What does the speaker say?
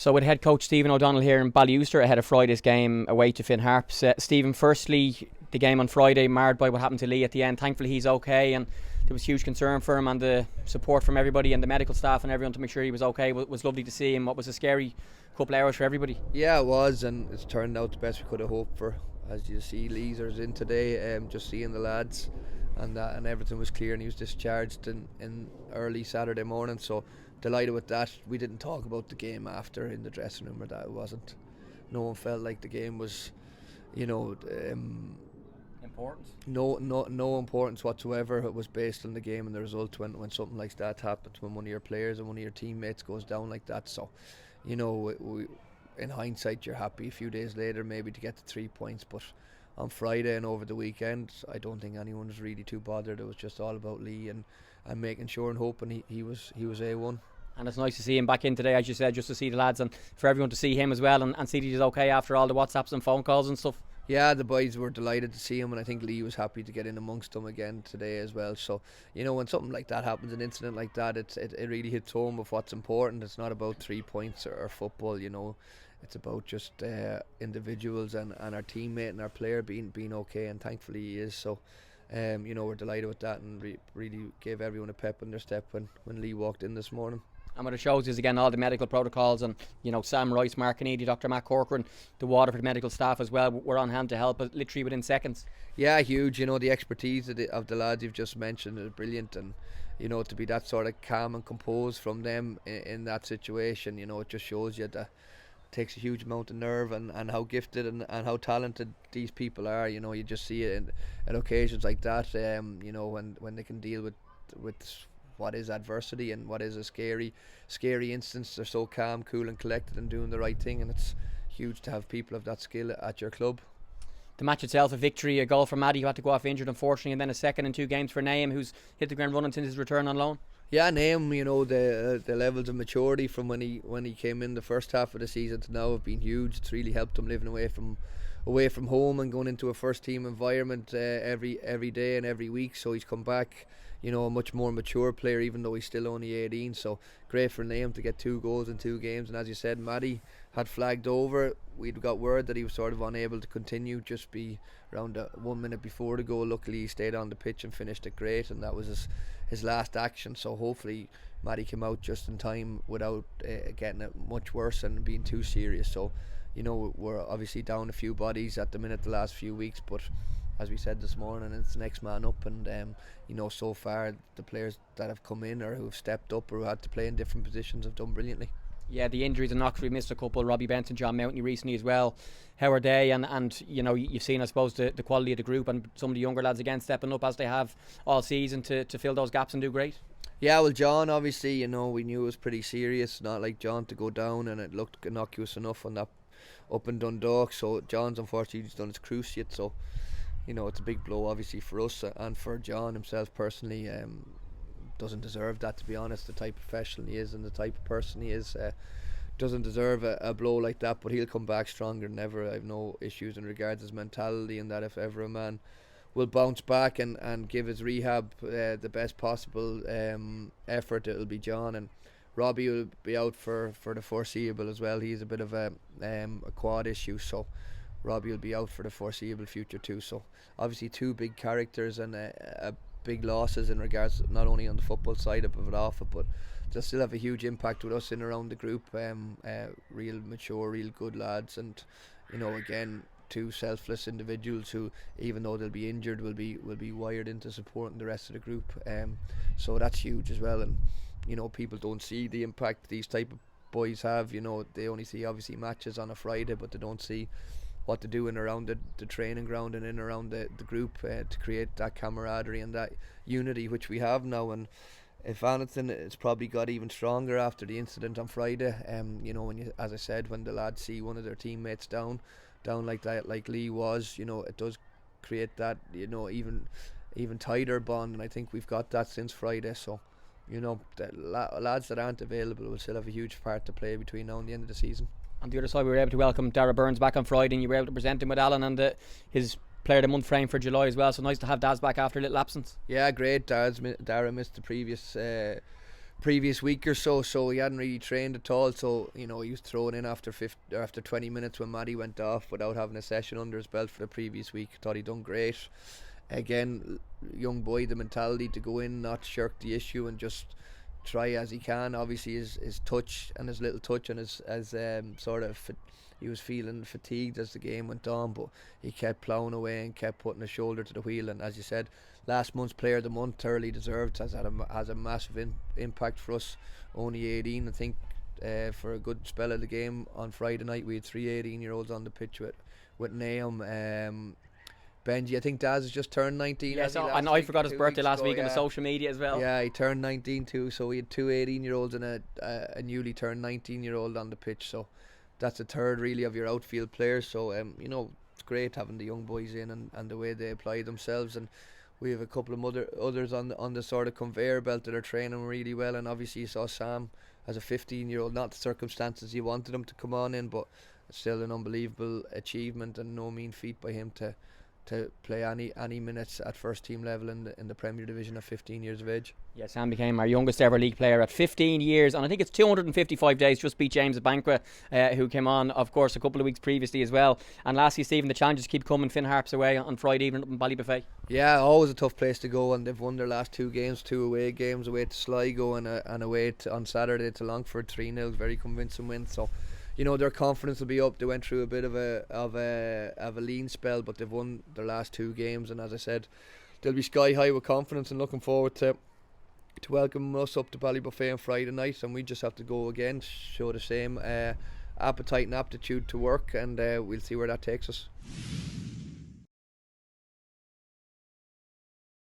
So with head coach Stephen O'Donnell here in Ballywooster ahead of Friday's game away to Finn Harps. Stephen, firstly, the game on Friday marred by what happened to Lee at the end. Thankfully he's okay, and there was huge concern for him, and the support from everybody and the medical staff and everyone to make sure he was okay was lovely to see him. What was a scary couple of hours for everybody. Yeah, it was, and it's turned out the best we could have hoped for. As you see, Leeser's in today, just seeing the lads, and everything was clear, and he was discharged in early Saturday morning, so delighted with that. We didn't talk about the game after in the dressing room, or that it wasn't. No one felt like the game was, Important? No importance whatsoever. It was based on the game and the result. When something like that happens, when one of your players and one of your teammates goes down like that, so in hindsight, you're happy a few days later maybe to get the 3 points, but on Friday and over the weekend, I don't think anyone was really too bothered. It was just all about Lee and making sure and hoping he was A1. And it's nice to see him back in today, as you said, just to see the lads and for everyone to see him as well and see that he's okay after all the WhatsApps and phone calls and stuff. Yeah, the boys were delighted to see him, and I think Lee was happy to get in amongst them again today as well. So, when something like that happens, an incident like that, it really hits home of what's important. It's not about 3 points or football, It's about just individuals and our teammate and our player being okay, and thankfully he is. So, we're delighted with that, and really gave everyone a pep in their step when Lee walked in this morning. And what it shows is, again, all the medical protocols and, Sam Rice, Mark Kennedy, Dr. Matt Corcoran, the Waterford medical staff as well, were on hand to help literally within seconds. Yeah, huge. The expertise of the lads you've just mentioned is brilliant, and, to be that sort of calm and composed from them in that situation, it just shows you that it takes a huge amount of nerve and how gifted and how talented these people are. You just see it at occasions like that, when they can deal with what is adversity and what is a scary instance. They're so calm, cool and collected and doing the right thing, and it's huge to have people of that skill at your club. The match itself, a victory, a goal for Maddie, who had to go off injured unfortunately, and then a second in 2 games for Nahum, who's hit the ground running since his return on loan. Yeah, Nahum, the levels of maturity from when he came in the first half of the season to now have been huge. It's really helped him living away from home and going into a first team environment every day and every week. So he's come back, a much more mature player, even though he's still only 18. So great for Nahum to get 2 goals in 2 games. And as you said, Maddie had flagged over. We'd got word that he was sort of unable to continue, just be around 1 minute before the goal. Luckily he stayed on the pitch and finished it great, and that was his last action. So hopefully Maddie came out just in time without getting it much worse and being too serious. So we're obviously down a few bodies at the minute the last few weeks, but as we said this morning, it's the next man up, and so far the players that have come in or who have stepped up or who had to play in different positions have done brilliantly. Yeah, the injuries and knocks, we missed a couple. Robbie Benson, John Mountney recently as well. How are they? And you've seen, I suppose, the quality of the group and some of the younger lads again stepping up as they have all season to fill those gaps and do great. Yeah, well, John, obviously, we knew it was pretty serious. Not like John to go down, and it looked innocuous enough on that up in Dundalk. So John's unfortunately done his cruciate. So it's a big blow, obviously, for us and for John himself personally. Doesn't deserve that, to be honest. The type of professional he is and the type of person he is, doesn't deserve a blow like that, but he'll come back stronger than ever. I have no issues in regards to his mentality, and that if ever a man will bounce back and give his rehab the best possible effort, it'll be John. And Robbie will be out for the foreseeable as well. He's a bit of a quad issue, so Robbie will be out for the foreseeable future too. So obviously 2 big characters and a big losses in regards to not only on the football side of it off it, but they'll still have a huge impact with us in around the group. Real mature, real good lads, and again 2 selfless individuals who, even though they'll be injured, will be wired into supporting the rest of the group. So that's huge as well. And people don't see the impact these type of boys have. They only see obviously matches on a Friday, but they don't see what to do in around the training ground and in around the group to create that camaraderie and that unity which we have now. And if anything, it's probably got even stronger after the incident on Friday. As I said, when the lads see one of their teammates down like that, like Lee was, it does create that even tighter bond, and I think we've got that since Friday. So the lads that aren't available will still have a huge part to play between now and the end of the season. On the other side, we were able to welcome Darragh Burns back on Friday, and you were able to present him with Alan and his Player of the Month frame for July as well. So nice to have Daz back after a little absence. Yeah, great. Darragh missed the previous previous week or so, so he hadn't really trained at all. So he was thrown in after 20 minutes when Matty went off without having a session under his belt for the previous week. Thought he'd done great. Again, young boy, the mentality to go in, not shirk the issue, and just try as he can. Obviously his touch and his little touch and his he was feeling fatigued as the game went on, but he kept ploughing away and kept putting his shoulder to the wheel. And as you said, last month's player of the month, thoroughly deserved, has a massive impact for us. Only 18, I think, for a good spell of the game on Friday night. We had 3 18-year-olds on the pitch with Nahum. Benji, I think Daz has just turned 19. Yes, and I forgot his birthday last week on the social media as well. Yeah, he turned 19 too, so we had 2 18-year-olds and a newly turned 19-year-old on the pitch. So that's a third really of your outfield players. So it's great having the young boys in and the way they apply themselves. And we have a couple of others on the sort of conveyor belt that are training really well. And obviously you saw Sam as a 15-year-old, not the circumstances you wanted him to come on in, but still an unbelievable achievement and no mean feat by him to play any minutes at first team level in the Premier Division at 15 years of age. Yeah, Sam became our youngest ever league player at 15 years, and I think it's 255 days, just beat James Abanqua, who came on, of course, a couple of weeks previously as well. And lastly, Stephen, the challenges keep coming. Finn Harps away on Friday evening up in Ballybuffet. Yeah, always a tough place to go, and they've won their last 2 games, 2 away games, away to Sligo and away on Saturday to Longford, 3-0, very convincing win. So their confidence will be up. They went through a bit of a lean spell, but they've won their last 2 games, and as I said, they'll be sky high with confidence and looking forward to welcome us up to Ballybuffet on Friday night. And we just have to go again, show the same appetite and aptitude to work, and we'll see where that takes us.